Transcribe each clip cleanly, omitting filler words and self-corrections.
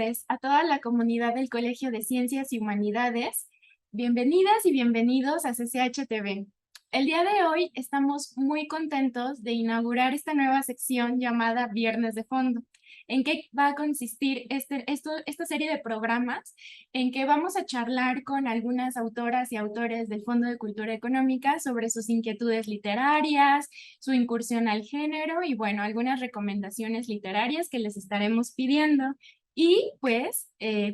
tardes a toda la comunidad del Colegio de Ciencias y Humanidades. Bienvenidas y bienvenidos a CCH TV. El día de hoy estamos muy contentos de inaugurar esta nueva sección llamada Viernes de Fondo. ¿En qué va a consistir esta serie de programas? En que vamos a charlar con algunas autoras y autores del Fondo de Cultura Económica sobre sus inquietudes literarias, su incursión al género y bueno, algunas recomendaciones literarias que les estaremos pidiendo. Y pues,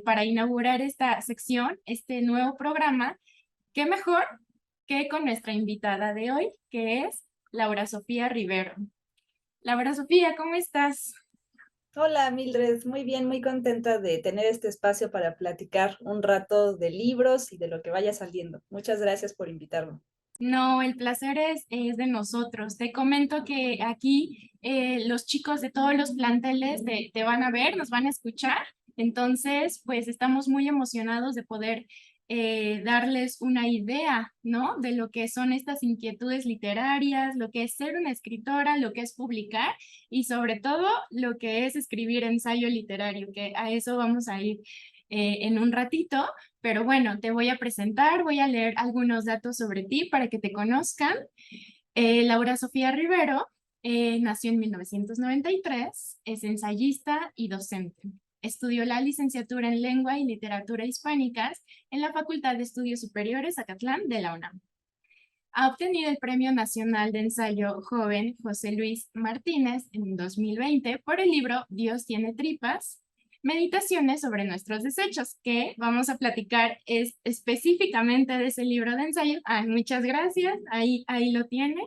para inaugurar esta sección, este nuevo programa, qué mejor que con nuestra invitada de hoy, que es Laura Sofía Rivero. Laura Sofía, ¿cómo estás? Hola Mildred, muy bien, muy contenta de tener este espacio para platicar un rato de libros y de lo que vaya saliendo. Muchas gracias por invitarme. No, el placer es de nosotros. Te comento que aquí los chicos de todos los planteles te van a ver, nos van a escuchar. Entonces, pues estamos muy emocionados de poder darles una idea, ¿no? De lo que son estas inquietudes literarias, lo que es ser una escritora, lo que es publicar y sobre todo lo que es escribir ensayo literario, que a eso vamos a ir en un ratito. Pero bueno, te voy a presentar, voy a leer algunos datos sobre ti para que te conozcan. Laura Sofía Rivero nació en 1993, es ensayista y docente. Estudió la licenciatura en Lengua y Literatura Hispánicas en la Facultad de Estudios Superiores Acatlán de la UNAM. Ha obtenido el Premio Nacional de Ensayo Joven José Luis Martínez en 2020 por el libro Dios tiene tripas, Meditaciones sobre nuestros desechos, que vamos a platicar específicamente de ese libro de ensayo. Muchas gracias, ahí lo tiene.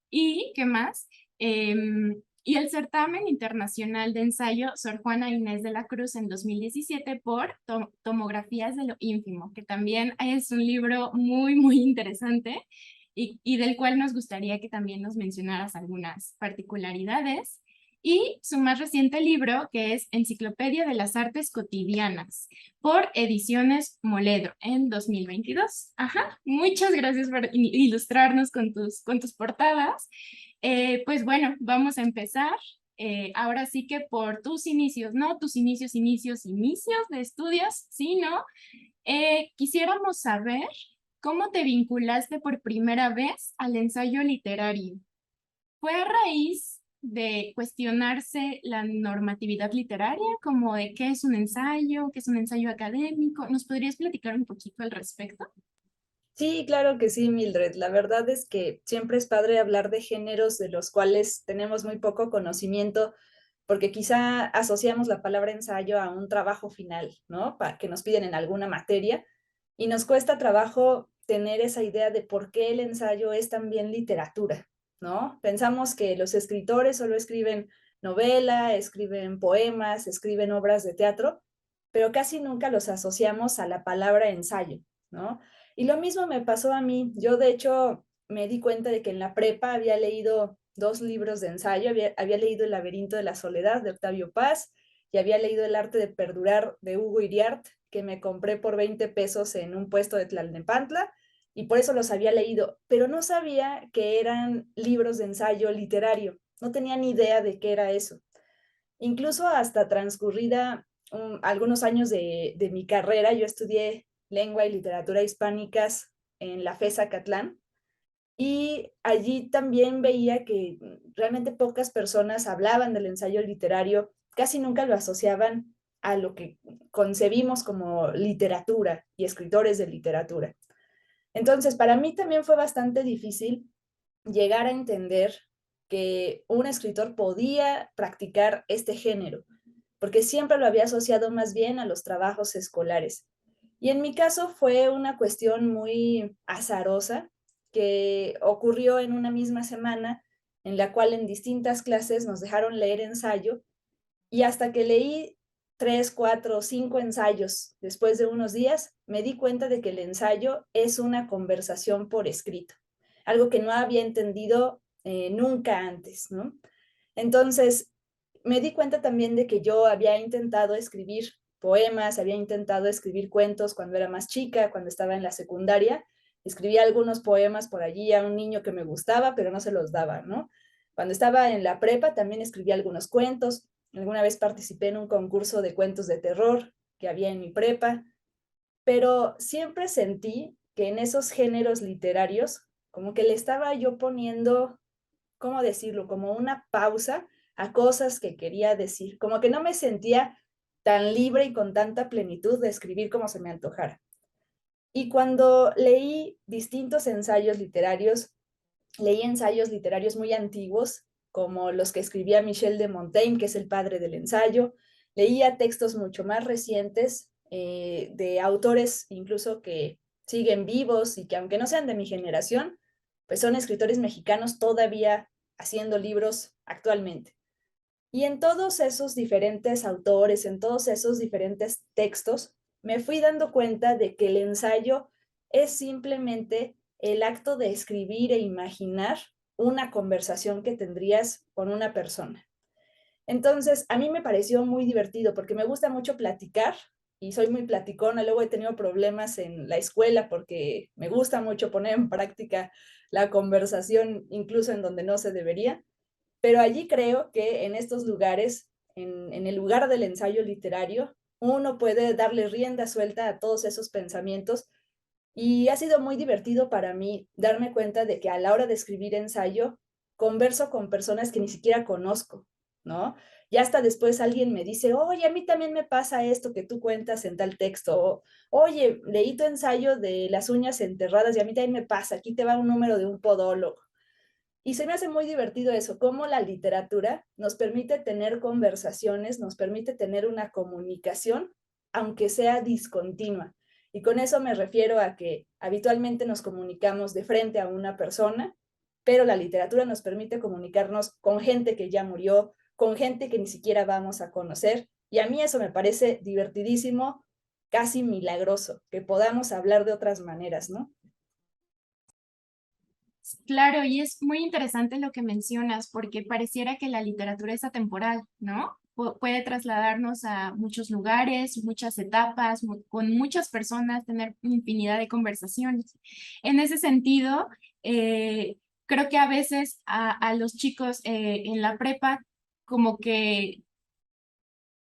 ¿Y qué más? Y el certamen internacional de ensayo Sor Juana Inés de la Cruz en 2017 por Tomografías de lo ínfimo, que también es un libro muy, muy interesante y del cual nos gustaría que también nos mencionaras algunas particularidades. Y su más reciente libro, que es Enciclopedia de las Artes Cotidianas, por Ediciones Moledro, en 2022. Ajá, muchas gracias por ilustrarnos con tus portadas. Pues bueno, vamos a empezar. Ahora sí que por tus inicios, ¿no? Tus inicios de estudios, ¿sí, no? Quisiéramos saber cómo te vinculaste por primera vez al ensayo literario. ¿Fue a raíz de cuestionarse la normatividad literaria, como de qué es un ensayo académico? ¿Nos podrías platicar un poquito al respecto? Sí, claro que sí, Mildred. La verdad es que siempre es padre hablar de géneros de los cuales tenemos muy poco conocimiento, porque quizá asociamos la palabra ensayo a un trabajo final, ¿no? Que nos piden en alguna materia, y nos cuesta trabajo tener esa idea de por qué el ensayo es también literatura, ¿no? Pensamos que los escritores solo escriben novela, escriben poemas, escriben obras de teatro, pero casi nunca los asociamos a la palabra ensayo, ¿no? Y lo mismo me pasó a mí. Yo, de hecho, me di cuenta de que en la prepa había leído dos libros de ensayo. Había leído El laberinto de la soledad de Octavio Paz y había leído El arte de perdurar de Hugo Iriart, que me compré por 20 pesos en un puesto de Tlalnepantla, y por eso los había leído, pero no sabía que eran libros de ensayo literario. No tenía ni idea de qué era eso. Incluso hasta transcurrida algunos años de mi carrera, yo estudié lengua y literatura hispánicas en la FES Acatlán, y allí también veía que realmente pocas personas hablaban del ensayo literario, casi nunca lo asociaban a lo que concebimos como literatura y escritores de literatura. Entonces, para mí también fue bastante difícil llegar a entender que un escritor podía practicar este género, porque siempre lo había asociado más bien a los trabajos escolares. Y en mi caso fue una cuestión muy azarosa que ocurrió en una misma semana, en la cual en distintas clases nos dejaron leer ensayo, y hasta que leí 3, 4, 5 ensayos después de unos días, me di cuenta de que el ensayo es una conversación por escrito, algo que no había entendido nunca antes, ¿no? Entonces, me di cuenta también de que yo había intentado escribir poemas, había intentado escribir cuentos cuando era más chica, cuando estaba en la secundaria. Escribí algunos poemas por allí a un niño que me gustaba, pero no se los daba, ¿no? Cuando estaba en la prepa también escribí algunos cuentos, alguna vez participé en un concurso de cuentos de terror que había en mi prepa, pero siempre sentí que en esos géneros literarios, como que le estaba yo poniendo, ¿cómo decirlo? Como una pausa a cosas que quería decir, como que no me sentía tan libre y con tanta plenitud de escribir como se me antojara. Y cuando leí distintos ensayos literarios, leí ensayos literarios muy antiguos, como los que escribía Michel de Montaigne, que es el padre del ensayo. Leía textos mucho más recientes de autores incluso que siguen vivos y que aunque no sean de mi generación, pues son escritores mexicanos todavía haciendo libros actualmente. Y en todos esos diferentes autores, en todos esos diferentes textos, me fui dando cuenta de que el ensayo es simplemente el acto de escribir e imaginar una conversación que tendrías con una persona. Entonces, a mí me pareció muy divertido porque me gusta mucho platicar y soy muy platicona. Luego he tenido problemas en la escuela porque me gusta mucho poner en práctica la conversación, incluso en donde no se debería. Pero allí creo que en estos lugares, en el lugar del ensayo literario, uno puede darle rienda suelta a todos esos pensamientos y ha sido muy divertido para mí darme cuenta de que a la hora de escribir ensayo, converso con personas que ni siquiera conozco, ¿no? Y hasta después alguien me dice, oye, a mí también me pasa esto que tú cuentas en tal texto, o, oye, leí tu ensayo de las uñas enterradas y a mí también me pasa, aquí te va un número de un podólogo. Y se me hace muy divertido eso, cómo la literatura nos permite tener conversaciones, nos permite tener una comunicación, aunque sea discontinua. Y con eso me refiero a que habitualmente nos comunicamos de frente a una persona, pero la literatura nos permite comunicarnos con gente que ya murió, con gente que ni siquiera vamos a conocer. Y a mí eso me parece divertidísimo, casi milagroso, que podamos hablar de otras maneras, ¿no? Claro, y es muy interesante lo que mencionas, porque pareciera que la literatura es atemporal, ¿no? Puede trasladarnos a muchos lugares, muchas etapas, con muchas personas, tener infinidad de conversaciones. En ese sentido, creo que a veces a los chicos en la prepa como que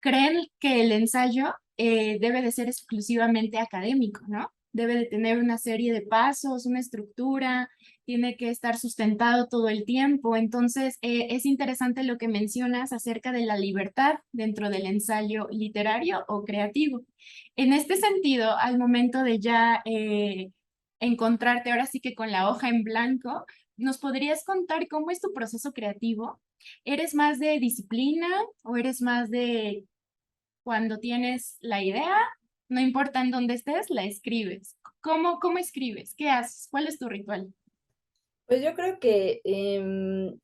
creen que el ensayo debe de ser exclusivamente académico, ¿no? Debe de tener una serie de pasos, una estructura, tiene que estar sustentado todo el tiempo. Entonces, es interesante lo que mencionas acerca de la libertad dentro del ensayo literario o creativo. En este sentido, al momento de ya encontrarte ahora sí que con la hoja en blanco, ¿nos podrías contar cómo es tu proceso creativo? ¿Eres más de disciplina o eres más de cuando tienes la idea, no importa en dónde estés, la escribes? ¿Cómo escribes? ¿Qué haces? ¿Cuál es tu ritual? Pues yo creo que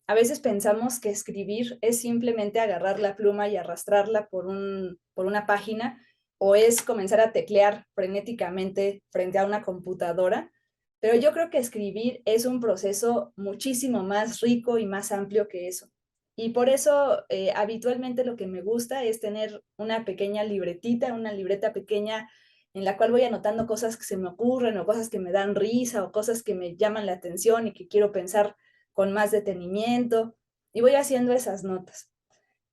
a veces pensamos que escribir es simplemente agarrar la pluma y arrastrarla por una página o es comenzar a teclear frenéticamente frente a una computadora, pero yo creo que escribir es un proceso muchísimo más rico y más amplio que eso. Y por eso habitualmente lo que me gusta es tener una pequeña libretita, una libreta pequeña en la cual voy anotando cosas que se me ocurren o cosas que me dan risa o cosas que me llaman la atención y que quiero pensar con más detenimiento y voy haciendo esas notas.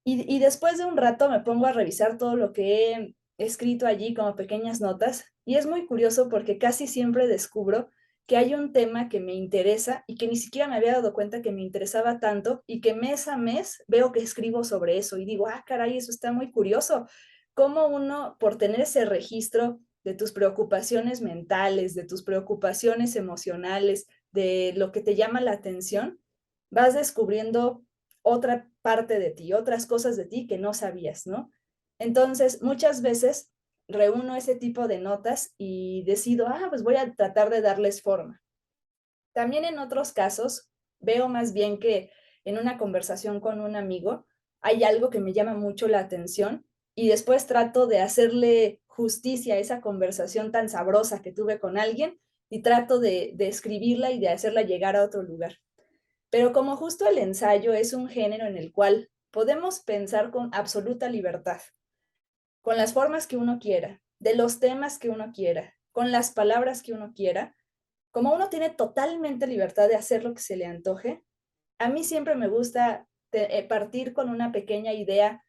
Y después de un rato me pongo a revisar todo lo que he escrito allí como pequeñas notas y es muy curioso porque casi siempre descubro que hay un tema que me interesa y que ni siquiera me había dado cuenta que me interesaba tanto y que mes a mes veo que escribo sobre eso y digo, ah, caray, eso está muy curioso. Cómo uno, por tener ese registro de tus preocupaciones mentales, de tus preocupaciones emocionales, de lo que te llama la atención, vas descubriendo otra parte de ti, otras cosas de ti que no sabías, ¿no? Entonces, muchas veces reúno ese tipo de notas y decido, ah, pues voy a tratar de darles forma. También en otros casos, veo más bien que en una conversación con un amigo hay algo que me llama mucho la atención y después trato de hacerle justicia a esa conversación tan sabrosa que tuve con alguien y trato de escribirla y de hacerla llegar a otro lugar. Pero como justo el ensayo es un género en el cual podemos pensar con absoluta libertad, con las formas que uno quiera, de los temas que uno quiera, con las palabras que uno quiera, como uno tiene totalmente libertad de hacer lo que se le antoje, a mí siempre me gusta partir con una pequeña idea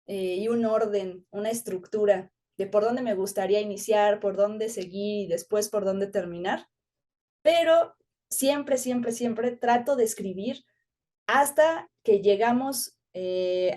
y un orden, una estructura de por dónde me gustaría iniciar, por dónde seguir y después por dónde terminar, pero siempre, siempre, siempre trato de escribir hasta que llegamos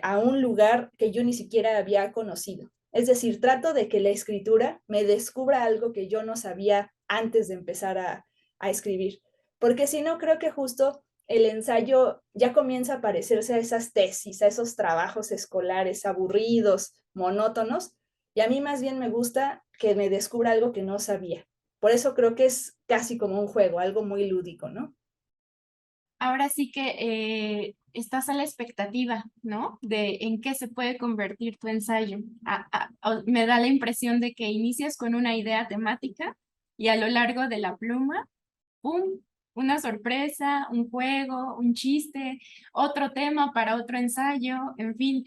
a un lugar que yo ni siquiera había conocido. Es decir, trato de que la escritura me descubra algo que yo no sabía antes de empezar a escribir, porque si no, creo que justo el ensayo ya comienza a parecerse a esas tesis, a esos trabajos escolares aburridos, monótonos, y a mí más bien me gusta que me descubra algo que no sabía. Por eso creo que es casi como un juego, algo muy lúdico, ¿no? Ahora sí que estás a la expectativa, ¿no? De en qué se puede convertir tu ensayo. Me da la impresión de que inicias con una idea temática y a lo largo de la pluma, ¡pum! Una sorpresa, un juego, un chiste, otro tema para otro ensayo, en fin,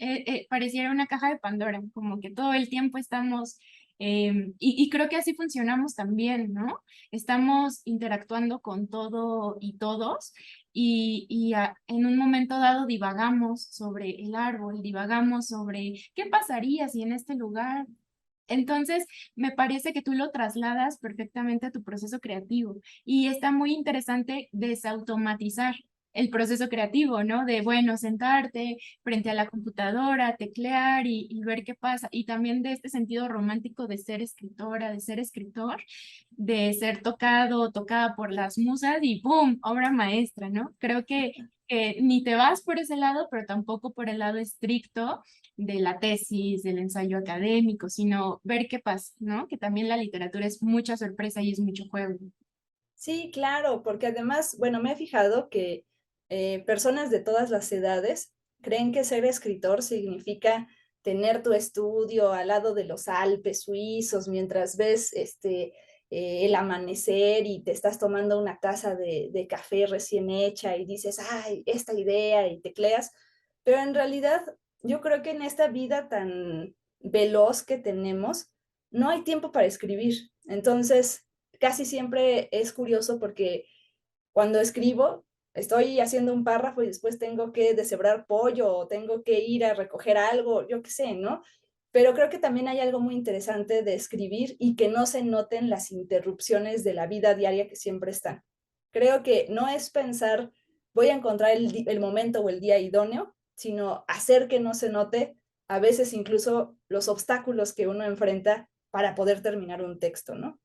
pareciera una caja de Pandora, como que todo el tiempo estamos, y creo que así funcionamos también, ¿no? Estamos interactuando con todo y todos en un momento dado divagamos sobre el árbol, divagamos sobre qué pasaría si en este lugar. Entonces, me parece que tú lo trasladas perfectamente a tu proceso creativo y está muy interesante desautomatizar el proceso creativo, ¿no? De, bueno, sentarte frente a la computadora, teclear y ver qué pasa. Y también de este sentido romántico de ser escritora, de ser escritor, de ser tocado, tocada por las musas y ¡boom! Obra maestra, ¿no? Creo que ni te vas por ese lado, pero tampoco por el lado estricto de la tesis, del ensayo académico, sino ver qué pasa, ¿no? Que también la literatura es mucha sorpresa y es mucho juego. Sí, claro, porque además, bueno, me he fijado que personas de todas las edades creen que ser escritor significa tener tu estudio al lado de los Alpes suizos mientras ves el amanecer y te estás tomando una taza de café recién hecha y dices, ay, esta idea y tecleas. Pero en realidad, yo creo que en esta vida tan veloz que tenemos, no hay tiempo para escribir. Entonces, casi siempre es curioso porque cuando escribo, estoy haciendo un párrafo y después tengo que deshebrar pollo o tengo que ir a recoger algo, yo qué sé, ¿no? Pero creo que también hay algo muy interesante de escribir y que no se noten las interrupciones de la vida diaria que siempre están. Creo que no es pensar, voy a encontrar el momento o el día idóneo, sino hacer que no se note a veces incluso los obstáculos que uno enfrenta para poder terminar un texto, ¿no?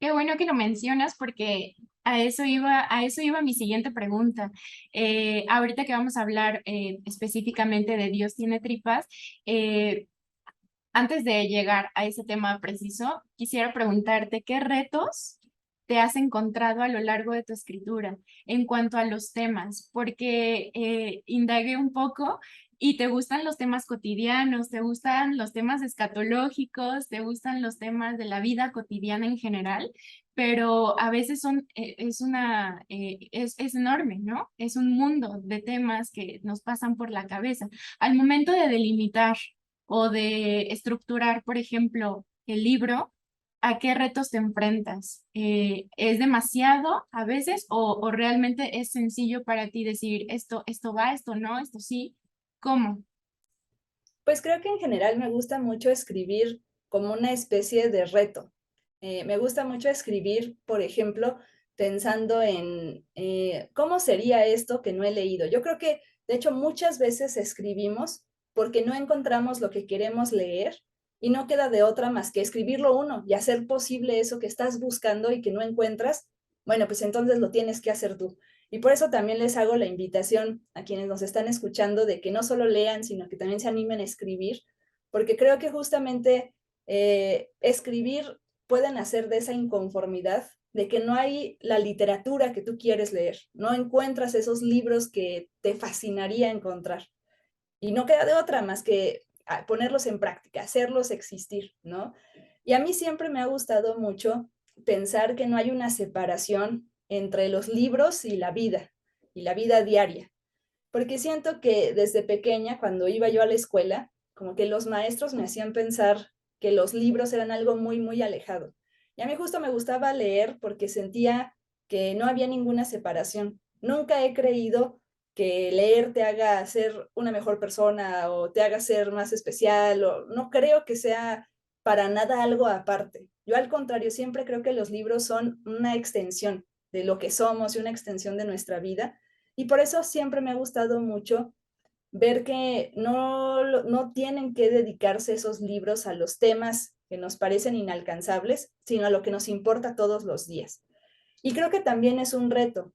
Qué bueno que lo mencionas porque a eso iba mi siguiente pregunta. Ahorita que vamos a hablar específicamente de Dios tiene tripas, eh, antes de llegar a ese tema preciso, quisiera preguntarte qué retos te has encontrado a lo largo de tu escritura en cuanto a los temas, porque indagué un poco y te gustan los temas cotidianos, te gustan los temas escatológicos, te gustan los temas de la vida cotidiana en general, pero a veces es enorme, ¿no? Es un mundo de temas que nos pasan por la cabeza. Al momento de delimitar o de estructurar, por ejemplo, el libro, ¿a qué retos te enfrentas? ¿Es demasiado a veces o realmente es sencillo para ti decir esto va, esto no, esto sí? ¿Cómo? Pues creo que en general me gusta mucho escribir como una especie de reto. Me gusta mucho escribir, por ejemplo, pensando en cómo sería esto que no he leído. Yo creo que, de hecho, muchas veces escribimos porque no encontramos lo que queremos leer y no queda de otra más que escribirlo uno y hacer posible eso que estás buscando y que no encuentras. Bueno, pues entonces lo tienes que hacer tú. Y por eso también les hago la invitación a quienes nos están escuchando de que no solo lean, sino que también se animen a escribir, porque creo que justamente escribir pueden hacer de esa inconformidad de que no hay la literatura que tú quieres leer, no encuentras esos libros que te fascinaría encontrar. Y no queda de otra más que ponerlos en práctica, hacerlos existir, ¿no? Y a mí siempre me ha gustado mucho pensar que no hay una separación entre los libros y la vida diaria, porque siento que desde pequeña, cuando iba yo a la escuela, como que los maestros me hacían pensar que los libros eran algo muy, muy alejado. Y a mí justo me gustaba leer porque sentía que no había ninguna separación. Nunca he creído que leer te haga ser una mejor persona o te haga ser más especial, o no creo que sea para nada algo aparte. Yo al contrario, siempre creo que los libros son una extensión de lo que somos y una extensión de nuestra vida. Y por eso siempre me ha gustado mucho ver que no tienen que dedicarse esos libros a los temas que nos parecen inalcanzables, sino a lo que nos importa todos los días. Y creo que también es un reto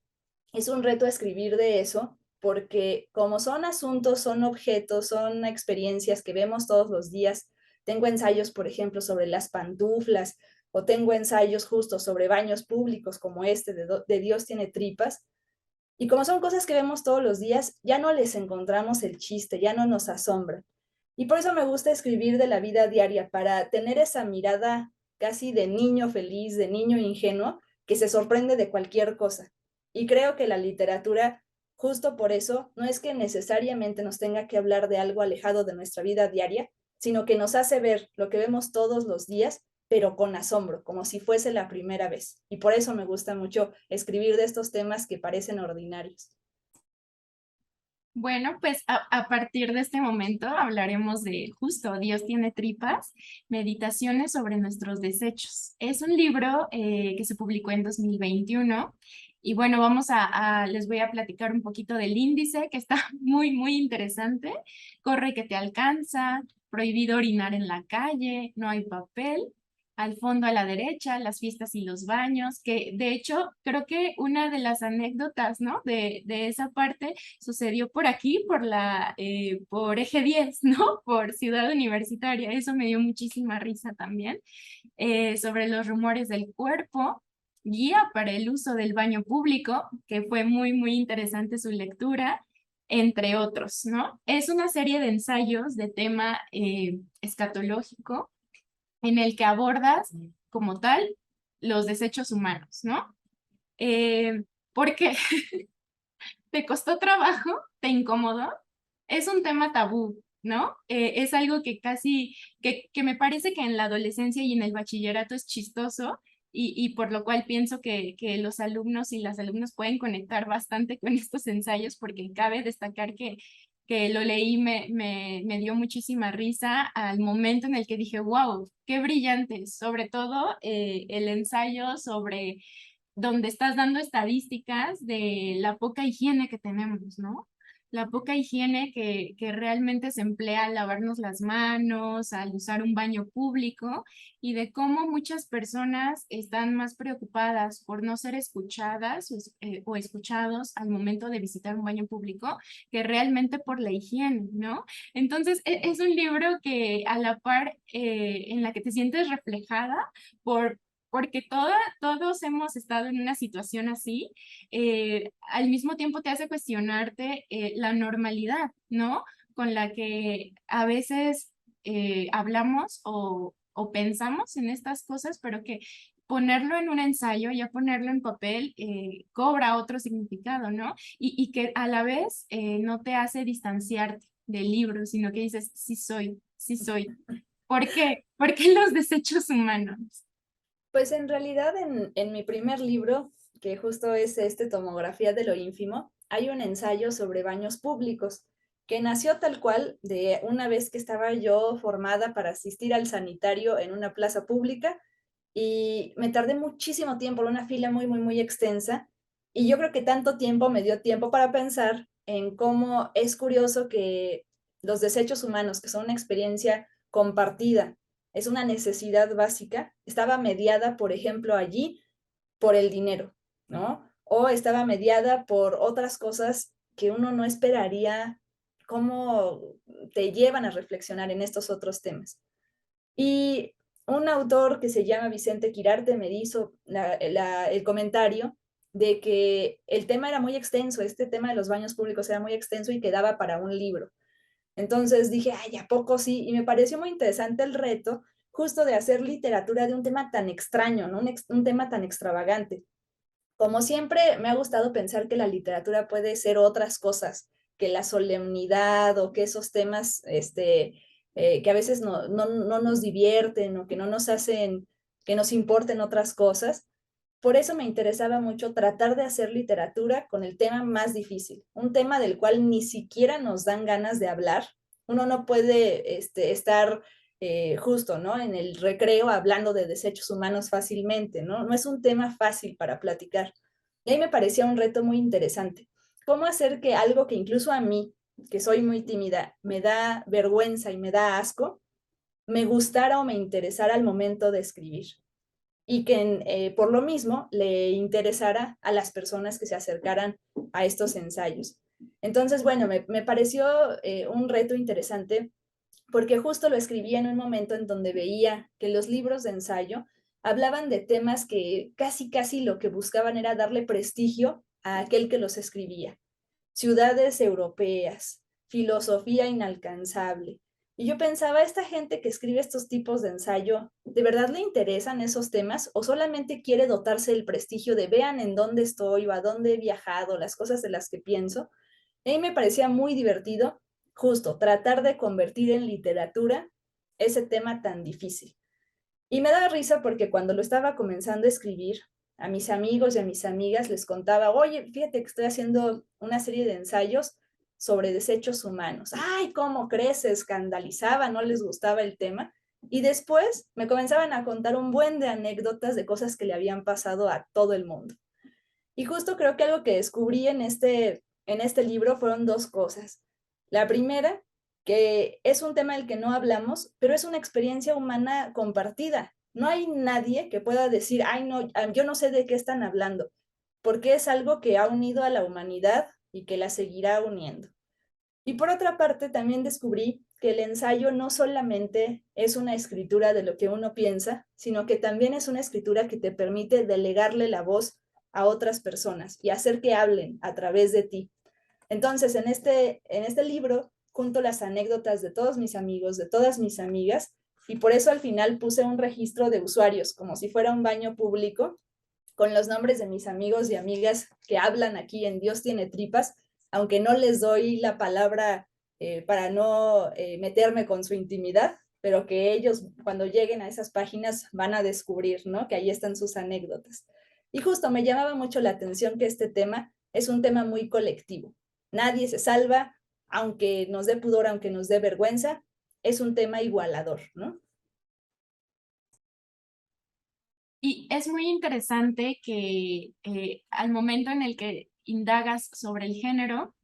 escribir de eso, porque como son asuntos, son objetos, son experiencias que vemos todos los días. Tengo ensayos, por ejemplo, sobre las pantuflas, o tengo ensayos justo sobre baños públicos como este de Dios tiene tripas. Y como son cosas que vemos todos los días, ya no les encontramos el chiste, ya no nos asombra. Y por eso me gusta escribir de la vida diaria, para tener esa mirada casi de niño feliz, de niño ingenuo, que se sorprende de cualquier cosa. Y creo que la literatura, justo por eso, no es que necesariamente nos tenga que hablar de algo alejado de nuestra vida diaria, sino que nos hace ver lo que vemos todos los días, pero con asombro, como si fuese la primera vez. Y por eso me gusta mucho escribir de estos temas que parecen ordinarios. Bueno, pues a partir de este momento hablaremos de justo Dios tiene tripas, meditaciones sobre nuestros desechos. Es un libro que se publicó en 2021 y bueno, les voy a platicar un poquito del índice que está muy, muy interesante. Corre que te alcanza, prohibido orinar en la calle, no hay papel. Al fondo a la derecha, las fiestas y los baños, que de hecho creo que una de las anécdotas, ¿no? De esa parte sucedió por aquí, por Eje 10, ¿no? Por Ciudad Universitaria. Eso me dio muchísima risa también. Sobre los rumores del cuerpo, guía para el uso del baño público, que fue muy, muy interesante su lectura, entre otros, ¿no? Es una serie de ensayos de tema escatológico en el que abordas como tal los desechos humanos, ¿no? Eh, porque te costó trabajo, te incomodó, es un tema tabú, ¿no? Es algo que que me parece que en la adolescencia y en el bachillerato es chistoso y por lo cual pienso que los alumnos y las alumnas pueden conectar bastante con estos ensayos porque cabe destacar que lo leí, me dio muchísima risa al momento en el que dije, wow, qué brillante, sobre todo el ensayo sobre donde estás dando estadísticas de la poca higiene que tenemos, ¿no? La poca higiene que realmente se emplea al lavarnos las manos, al usar un baño público y de cómo muchas personas están más preocupadas por no ser escuchadas o escuchados al momento de visitar un baño público que realmente por la higiene, ¿no? Entonces, es un libro que a la par en la que te sientes reflejada porque todos hemos estado en una situación así, al mismo tiempo te hace cuestionarte la normalidad, ¿no? Con la que a veces hablamos o pensamos en estas cosas, pero que ponerlo en un ensayo, ya ponerlo en papel, cobra otro significado, ¿no? Y que a la vez no te hace distanciarte del libro, sino que dices, sí soy, sí soy. ¿Por qué? ¿Por qué los desechos humanos? Pues en realidad en mi primer libro, que justo es Tomografía de lo ínfimo, hay un ensayo sobre baños públicos, que nació tal cual de una vez que estaba yo formada para asistir al sanitario en una plaza pública y me tardé muchísimo tiempo en una fila muy, muy, muy extensa, y yo creo que tanto tiempo me dio tiempo para pensar en cómo es curioso que los desechos humanos, que son una experiencia compartida, es una necesidad básica, estaba mediada, por ejemplo, allí por el dinero, ¿no? O estaba mediada por otras cosas que uno no esperaría, cómo te llevan a reflexionar en estos otros temas. Y un autor que se llama Vicente Quirarte me hizo el comentario de que el tema era muy extenso, este tema de los baños públicos era muy extenso y quedaba para un libro. Entonces dije, ay, ¿a poco sí? Y me pareció muy interesante el reto justo de hacer literatura de un tema tan extraño, ¿no? Un tema tan extravagante. Como siempre, me ha gustado pensar que la literatura puede ser otras cosas que la solemnidad o que esos temas que a veces no nos divierten o que no nos hacen que nos importen otras cosas, por eso me interesaba mucho tratar de hacer literatura con el tema más difícil, un tema del cual ni siquiera nos dan ganas de hablar. Uno no puede estar justo, ¿no? En el recreo hablando de desechos humanos fácilmente, ¿no? No es un tema fácil para platicar. Y ahí me parecía un reto muy interesante. ¿Cómo hacer que algo que incluso a mí, que soy muy tímida, me da vergüenza y me da asco, me gustara o me interesara al momento de escribir? Y que por lo mismo le interesara a las personas que se acercaran a estos ensayos. Entonces, bueno, me pareció un reto interesante porque justo lo escribí en un momento en donde veía que los libros de ensayo hablaban de temas que casi lo que buscaban era darle prestigio a aquel que los escribía. Ciudades europeas, filosofía inalcanzable. Y yo pensaba, ¿esta gente que escribe estos tipos de ensayo, de verdad le interesan esos temas o solamente quiere dotarse del prestigio de vean en dónde estoy o a dónde he viajado, las cosas de las que pienso? A mí me parecía muy divertido justo tratar de convertir en literatura ese tema tan difícil. Y me daba risa porque cuando lo estaba comenzando a escribir, a mis amigos y a mis amigas les contaba, oye, fíjate que estoy haciendo una serie de ensayos sobre desechos humanos. Ay, ¿cómo crees? Se escandalizaba, no les gustaba el tema. Y después me comenzaban a contar un buen de anécdotas de cosas que le habían pasado a todo el mundo. Y justo creo que algo que descubrí en este libro fueron dos cosas. La primera, que es un tema del que no hablamos, pero es una experiencia humana compartida. No hay nadie que pueda decir, ay, no, yo no sé de qué están hablando, porque es algo que ha unido a la humanidad y que la seguirá uniendo. Y por otra parte, también descubrí que el ensayo no solamente es una escritura de lo que uno piensa, sino que también es una escritura que te permite delegarle la voz a otras personas y hacer que hablen a través de ti. Entonces, en este libro, junto las anécdotas de todos mis amigos, de todas mis amigas, y por eso al final puse un registro de usuarios, como si fuera un baño público, con los nombres de mis amigos y amigas que hablan aquí en Dios tiene tripas, aunque no les doy la palabra para no meterme con su intimidad, pero que ellos cuando lleguen a esas páginas van a descubrir, ¿no? Que ahí están sus anécdotas. Y justo me llamaba mucho la atención que este tema es un tema muy colectivo. Nadie se salva, aunque nos dé pudor, aunque nos dé vergüenza, es un tema igualador, ¿no? Y es muy interesante que al momento en el que indagas sobre el género,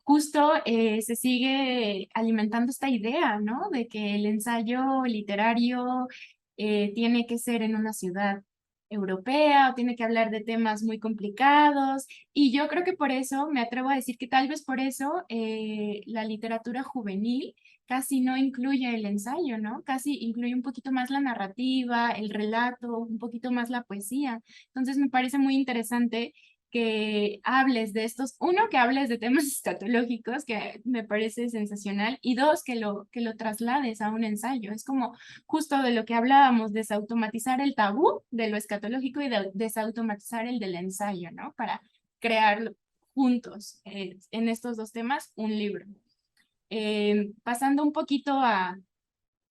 justo se sigue alimentando esta idea, ¿no? De que el ensayo literario tiene que ser en una ciudad europea o tiene que hablar de temas muy complicados. Y yo creo que por eso, me atrevo a decir que tal vez por eso la literatura juvenil casi no incluye el ensayo, ¿no? Casi incluye un poquito más la narrativa, el relato, un poquito más la poesía. Entonces me parece muy interesante que hables de estos, uno, que hables de temas escatológicos, que me parece sensacional, y dos, que lo traslades a un ensayo. Es como justo de lo que hablábamos, desautomatizar el tabú de lo escatológico y de desautomatizar el del ensayo, ¿no? Para crear juntos en estos dos temas un libro. Pasando un poquito a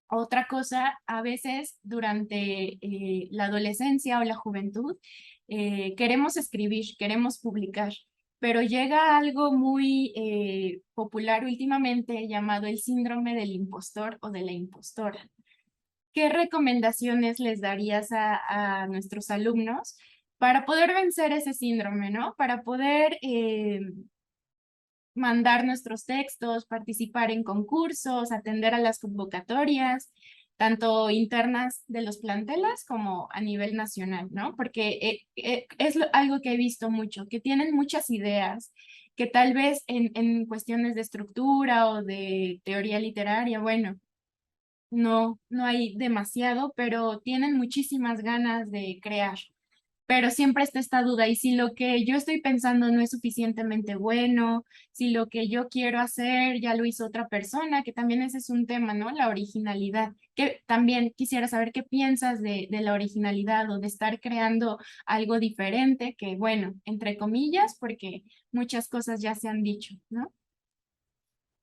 otra cosa, a veces durante la adolescencia o la juventud queremos escribir, queremos publicar, pero llega algo muy popular últimamente llamado el síndrome del impostor o de la impostora. ¿Qué recomendaciones les darías a nuestros alumnos para poder vencer ese síndrome, ¿no? Para poder mandar nuestros textos, participar en concursos, atender a las convocatorias, tanto internas de los planteles como a nivel nacional, ¿no? Porque algo que he visto mucho, que tienen muchas ideas, que tal vez en cuestiones de estructura o de teoría literaria, bueno, no hay demasiado, pero tienen muchísimas ganas de crear, pero siempre está esta duda, y si lo que yo estoy pensando no es suficientemente bueno, si lo que yo quiero hacer ya lo hizo otra persona, que también ese es un tema, ¿no? La originalidad, que también quisiera saber qué piensas de la originalidad o de estar creando algo diferente, que bueno, entre comillas, porque muchas cosas ya se han dicho, ¿no?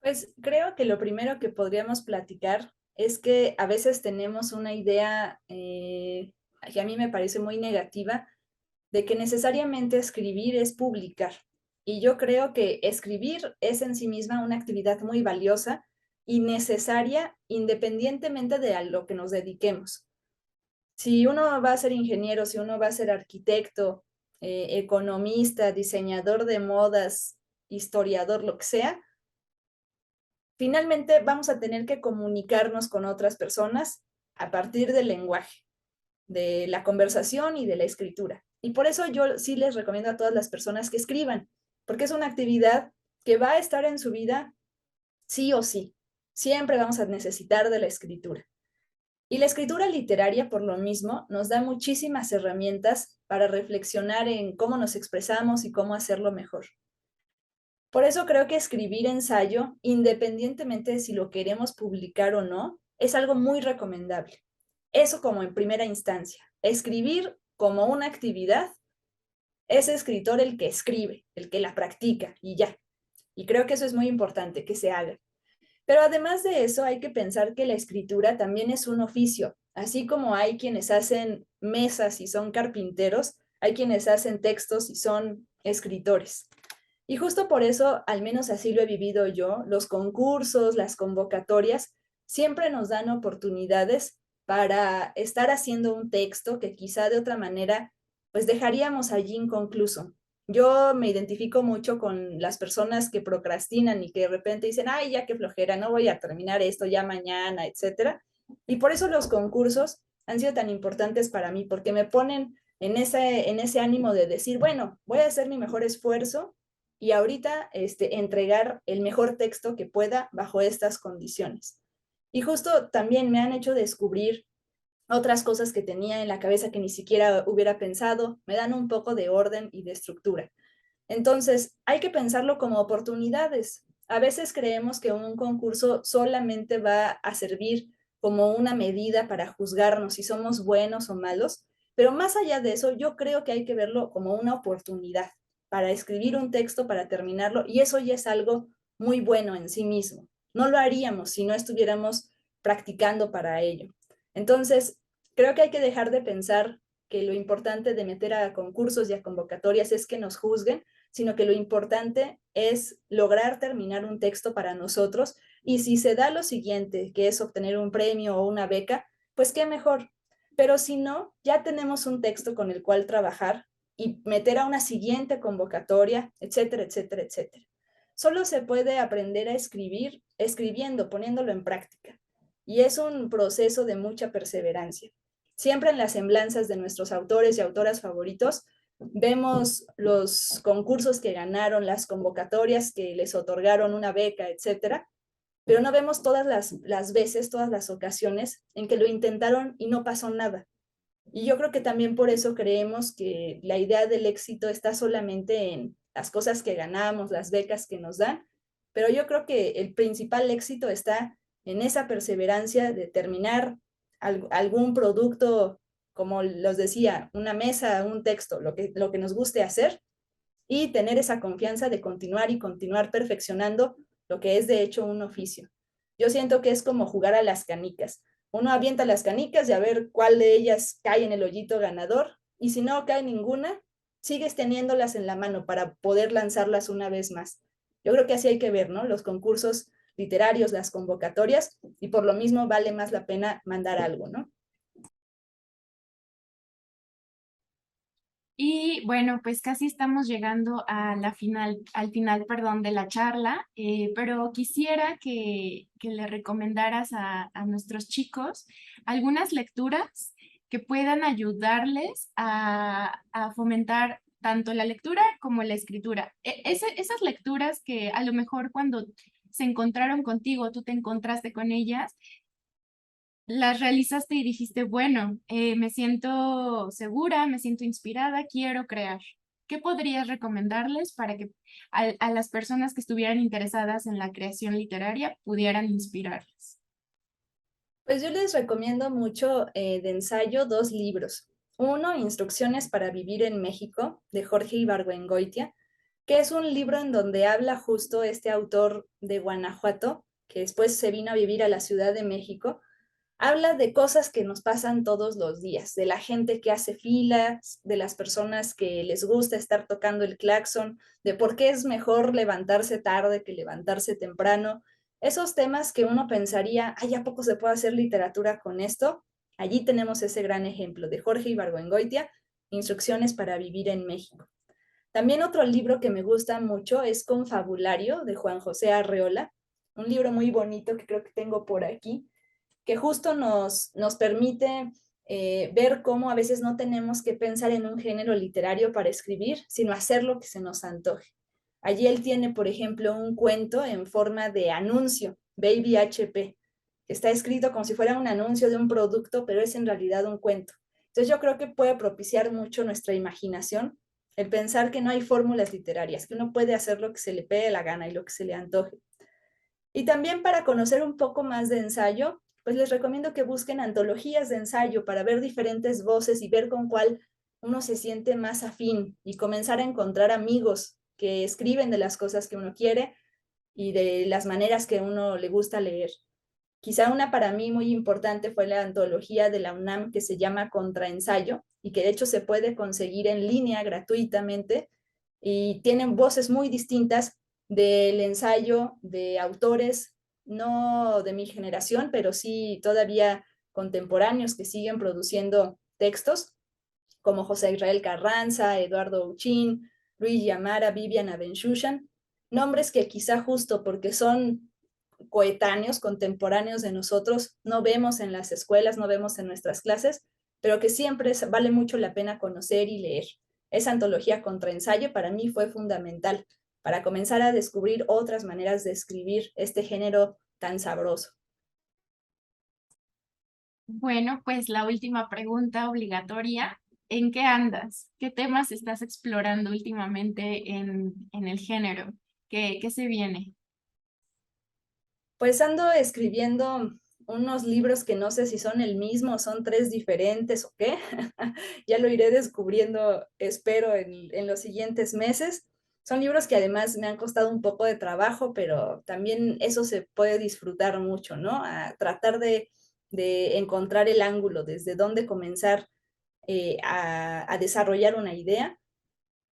Pues creo que lo primero que podríamos platicar es que a veces tenemos una idea que a mí me parece muy negativa de que necesariamente escribir es publicar. Y yo creo que escribir es en sí misma una actividad muy valiosa y necesaria independientemente de a lo que nos dediquemos. Si uno va a ser ingeniero, si uno va a ser arquitecto, economista, diseñador de modas, historiador, lo que sea, finalmente vamos a tener que comunicarnos con otras personas a partir del lenguaje, de la conversación y de la escritura. Y por eso yo sí les recomiendo a todas las personas que escriban, porque es una actividad que va a estar en su vida sí o sí. Siempre vamos a necesitar de la escritura. Y la escritura literaria, por lo mismo, nos da muchísimas herramientas para reflexionar en cómo nos expresamos y cómo hacerlo mejor. Por eso creo que escribir ensayo, independientemente de si lo queremos publicar o no, es algo muy recomendable. Eso como en primera instancia. Escribir como una actividad, es escritor el que escribe, el que la practica y ya. Y creo que eso es muy importante, que se haga. Pero además de eso, hay que pensar que la escritura también es un oficio. Así como hay quienes hacen mesas y son carpinteros, hay quienes hacen textos y son escritores. Y justo por eso, al menos así lo he vivido yo, los concursos, las convocatorias, siempre nos dan oportunidades para estar haciendo un texto que quizá de otra manera, pues dejaríamos allí inconcluso. Yo me identifico mucho con las personas que procrastinan y que de repente dicen, ay, ya qué flojera, no voy a terminar esto ya mañana, etcétera. Y por eso los concursos han sido tan importantes para mí, porque me ponen en ese ánimo de decir, bueno, voy a hacer mi mejor esfuerzo y ahorita entregar el mejor texto que pueda bajo estas condiciones. Y justo también me han hecho descubrir otras cosas que tenía en la cabeza que ni siquiera hubiera pensado, me dan un poco de orden y de estructura. Entonces, hay que pensarlo como oportunidades. A veces creemos que un concurso solamente va a servir como una medida para juzgarnos si somos buenos o malos, pero más allá de eso, yo creo que hay que verlo como una oportunidad para escribir un texto, para terminarlo, y eso ya es algo muy bueno en sí mismo. No lo haríamos si no estuviéramos practicando para ello. Entonces, creo que hay que dejar de pensar que lo importante de meter a concursos y a convocatorias es que nos juzguen, sino que lo importante es lograr terminar un texto para nosotros y si se da lo siguiente, que es obtener un premio o una beca, pues qué mejor. Pero si no, ya tenemos un texto con el cual trabajar y meter a una siguiente convocatoria, etcétera, etcétera, etcétera. Solo se puede aprender a escribir escribiendo, poniéndolo en práctica. Y es un proceso de mucha perseverancia. Siempre en las semblanzas de nuestros autores y autoras favoritos, vemos los concursos que ganaron, las convocatorias que les otorgaron una beca, etcétera, pero no vemos todas las veces, todas las ocasiones en que lo intentaron y no pasó nada. Y yo creo que también por eso creemos que la idea del éxito está solamente en las cosas que ganamos, las becas que nos dan, pero yo creo que el principal éxito está en esa perseverancia de terminar algún producto, como los decía, una mesa, un texto, lo que nos guste hacer y tener esa confianza de continuar y continuar perfeccionando lo que es de hecho un oficio. Yo siento que es como jugar a las canicas. Uno avienta las canicas y a ver cuál de ellas cae en el hoyito ganador y si no cae ninguna, sigues teniéndolas en la mano para poder lanzarlas una vez más. Yo creo que así hay que ver, ¿no? Los concursos literarios, las convocatorias y por lo mismo vale más la pena mandar algo, ¿no? Y bueno, pues casi estamos llegando a la final, al final, perdón, de la charla, pero quisiera que le recomendaras a nuestros chicos algunas lecturas que puedan ayudarles a fomentar tanto la lectura como la escritura. Esas lecturas que a lo mejor cuando se encontraron contigo, tú te encontraste con ellas, las realizaste y dijiste, bueno, me siento segura, me siento inspirada, quiero crear. ¿Qué podrías recomendarles para que a las personas que estuvieran interesadas en la creación literaria pudieran inspirarles? Pues yo les recomiendo mucho de ensayo dos libros. Uno, Instrucciones para vivir en México, de Jorge Ibargüengoitia, que es un libro en donde habla justo este autor de Guanajuato, que después se vino a vivir a la Ciudad de México, Habla de cosas que nos pasan todos los días, de la gente que hace filas, de las personas que les gusta estar tocando el claxon, de por qué es mejor levantarse tarde que levantarse temprano. Esos temas que uno pensaría, ay, ¿a poco se puede hacer literatura con esto? Allí tenemos ese gran ejemplo de Jorge Ibargüengoitia, Instrucciones para vivir en México. También otro libro que me gusta mucho es Confabulario de Juan José Arreola, un libro muy bonito que creo que tengo por aquí, que justo nos permite ver cómo a veces no tenemos que pensar en un género literario para escribir, sino hacer lo que se nos antoje. Allí él tiene, por ejemplo, un cuento en forma de anuncio, Baby HP, que está escrito como si fuera un anuncio de un producto, pero es en realidad un cuento. Entonces yo creo que puede propiciar mucho nuestra imaginación el pensar que no hay fórmulas literarias, que uno puede hacer lo que se le pegue la gana y lo que se le antoje. Y también para conocer un poco más de ensayo, pues les recomiendo que busquen antologías de ensayo para ver diferentes voces y ver con cuál uno se siente más afín y comenzar a encontrar amigos que escriben de las cosas que uno quiere y de las maneras que uno le gusta leer. Quizá una para mí muy importante fue la antología de la UNAM que se llama Contraensayo y que de hecho se puede conseguir en línea gratuitamente y tienen voces muy distintas del ensayo de autores, no de mi generación, pero sí todavía contemporáneos que siguen produciendo textos, como José Israel Carranza, Eduardo Uchín, Luis Yamara, Vivian Abenshushan, nombres que quizá justo porque son coetáneos, contemporáneos de nosotros, no vemos en las escuelas, no vemos en nuestras clases, pero que siempre vale mucho la pena conocer y leer. Esa antología Contraensayo para mí fue fundamental para comenzar a descubrir otras maneras de escribir este género tan sabroso. Bueno, pues la última pregunta obligatoria. ¿En qué andas? ¿Qué temas estás explorando últimamente en el género? ¿Qué se viene? Pues ando escribiendo unos libros que no sé si son el mismo, son tres diferentes o qué. Ya lo iré descubriendo, espero, en los siguientes meses. Son libros que además me han costado un poco de trabajo, pero también eso se puede disfrutar mucho, ¿no? A tratar de encontrar el ángulo, desde dónde comenzar a desarrollar una idea.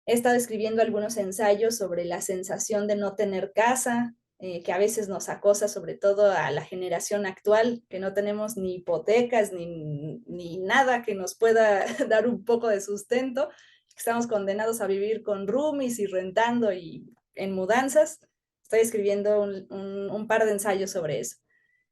He estado escribiendo algunos ensayos sobre la sensación de no tener casa, que a veces nos acosa, sobre todo a la generación actual, que no tenemos ni hipotecas ni nada que nos pueda dar un poco de sustento. Estamos condenados a vivir con roomies y rentando y en mudanzas. Estoy escribiendo un par de ensayos sobre eso.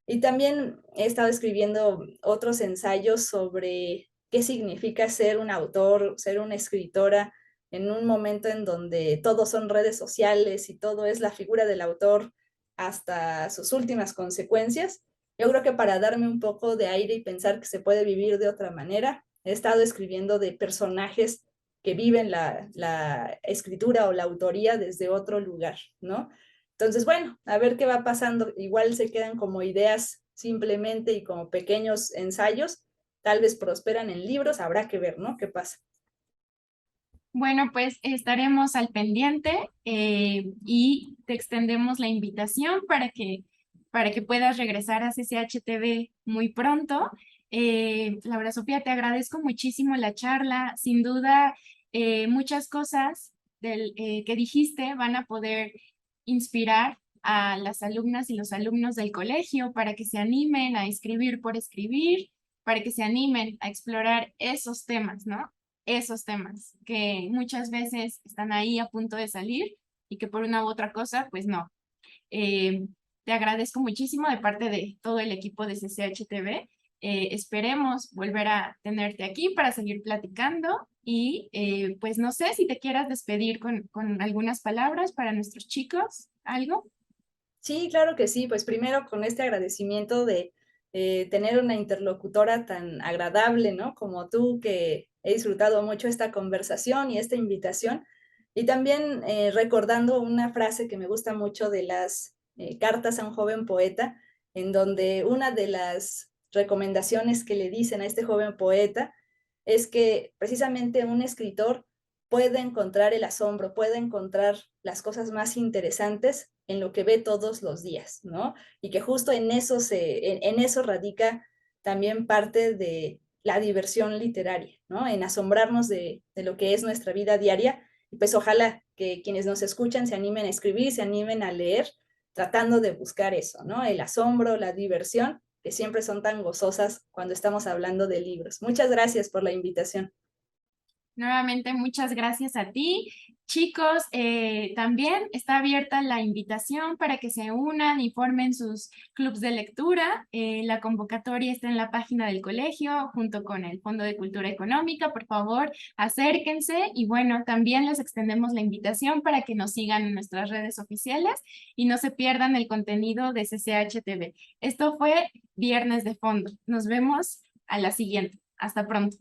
Y también he estado escribiendo otros ensayos sobre qué significa ser un autor, ser una escritora en un momento en donde todo son redes sociales y todo es la figura del autor hasta sus últimas consecuencias. Yo creo que para darme un poco de aire y pensar que se puede vivir de otra manera, he estado escribiendo de personajes que viven la escritura o la autoría desde otro lugar, ¿no? Entonces, bueno, a ver qué va pasando. Igual se quedan como ideas simplemente y como pequeños ensayos. Tal vez prosperan en libros, habrá que ver, ¿no? ¿Qué pasa? Bueno, pues estaremos al pendiente y te extendemos la invitación para que puedas regresar a CCHTV muy pronto. Laura Sofía, te agradezco muchísimo la charla. Sin duda, muchas cosas que dijiste van a poder inspirar a las alumnas y los alumnos del colegio para que se animen a escribir por escribir, para que se animen a explorar esos temas, ¿no? Esos temas que muchas veces están ahí a punto de salir y que por una u otra cosa, pues no. Eh, Te agradezco muchísimo de parte de todo el equipo de CCHTV. Esperemos volver a tenerte aquí para seguir platicando y pues no sé si te quieras despedir con algunas palabras para nuestros chicos, algo. Sí, claro que sí. Pues primero con este agradecimiento de tener una interlocutora tan agradable, ¿no? Como tú, que he disfrutado mucho esta conversación y esta invitación. Y también recordando una frase que me gusta mucho de las cartas a un joven poeta, en donde una de las recomendaciones que le dicen a este joven poeta es que precisamente un escritor puede encontrar el asombro, puede encontrar las cosas más interesantes en lo que ve todos los días, ¿no? Y que justo en eso radica también parte de la diversión literaria, ¿no? En asombrarnos de lo que es nuestra vida diaria. Y pues ojalá que quienes nos escuchan se animen a escribir, se animen a leer, tratando de buscar eso, ¿no? El asombro, la diversión, que siempre son tan gozosas cuando estamos hablando de libros. Muchas gracias por la invitación. Nuevamente, muchas gracias a ti. Chicos, también está abierta la invitación para que se unan y formen sus clubs de lectura. La convocatoria está en la página del colegio junto con el Fondo de Cultura Económica. Por favor, acérquense y bueno, también les extendemos la invitación para que nos sigan en nuestras redes oficiales y no se pierdan el contenido de CCH TV. Esto fue Viernes de Fondo. Nos vemos a la siguiente. Hasta pronto.